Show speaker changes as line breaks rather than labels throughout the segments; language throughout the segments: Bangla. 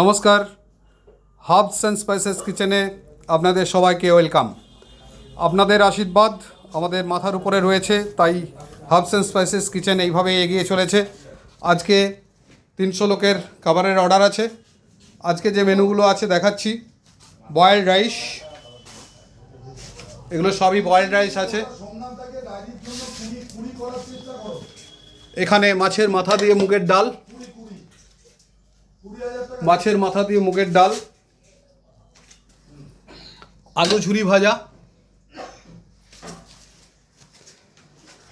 নমস্কার, হার্বস অ্যান্ড স্পাইসেস কিচেনে আপনাদের সবাইকে ওয়েলকাম। আপনাদের আশীর্বাদ আমাদের মাথার উপরে রয়েছে, তাই হার্বস অ্যান্ড স্পাইসেস কিচেন এইভাবে এগিয়ে চলেছে। আজকে 300 লোকের খাবারের অর্ডার আছে। আজকে যে মেনুগুলো আছে দেখাচ্ছি। বয়েলড রাইস, এগুলো সবই বয়েলড রাইস আছে। এখানে মাছের মাথা দিয়ে মুগের ডাল, মাছের মাথা দিয়ে মুগের ডাল, আলু ঝুরি ভাজা,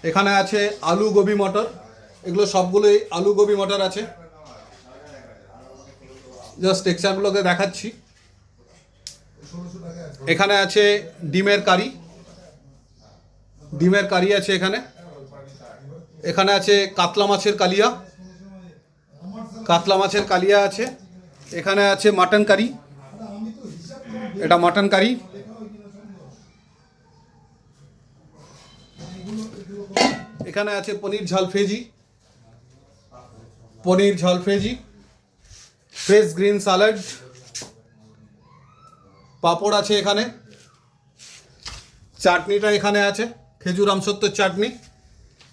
এখানে আছে আলু গোবি মটর, এগুলো সবগুলোই আলু গোবি মটর আছে। জাস্ট টেক্সচারগুলোকে দেখাচ্ছি। এখানে আছে ডিমের কারি, ডিমের কারি আছে এখানে। এখানে আছে কাতলা মাছের কালিয়া, কাতলা মাছের কালিয়া আছে। এখানে আছে মাটন কারি, এটা মাটন কারি। এখানে আছে পনির ঝাল ফেজি, পনির ঝাল ফেজি, ফ্রেশ গ্রিন স্যালাড, পাঁপড় আছে এখানে, চাটনিটা এখানে আছে খেজুর আমসত্ত্বের চাটনি।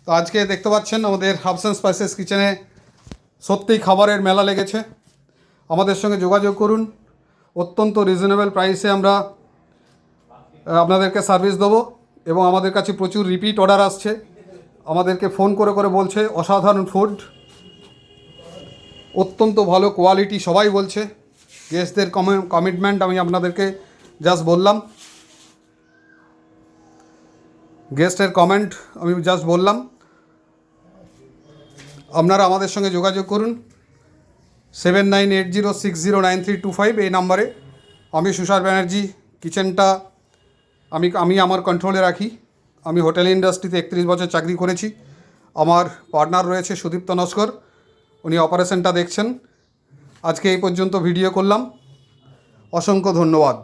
তো আজকে দেখতে পাচ্ছেন আমাদের হার্বস অ্যান্ড স্পাইসেস কিচেনে সত্যিই খাবারের মেলা লেগেছে। আমাদের সঙ্গে যোগাযোগ করুন। অত্যন্ত রিজনেবল প্রাইসে আমরা আপনাদেরকে সার্ভিস দেবো এবং আমাদের কাছে প্রচুর রিপিট অর্ডার আসছে। আমাদেরকে ফোন করে করে বলছে অসাধারণ ফুড, অত্যন্ত ভালো কোয়ালিটি সবাই বলছে। গেস্টদের কমিটমেন্ট আমি আপনাদেরকে জাস্ট বললাম, গেস্টের কমেন্ট আমি জাস্ট বললাম। আপনারা আমাদের সঙ্গে যোগাযোগ করুন 7980609325 এই নাম্বারে। আমি সুষার ব্যানার্জি, কিচেনটা আমি আমার কন্ট্রোলে রাখি। আমি হোটেল ইন্ডাস্ট্রিতে 31 বছর চাকরি করেছি। আমার পার্টনার রয়েছে সুদীপ্ত নস্কর, উনি অপারেশনটা দেখছেন। আজকে এই পর্যন্ত ভিডিও করলাম। অসংখ্য ধন্যবাদ।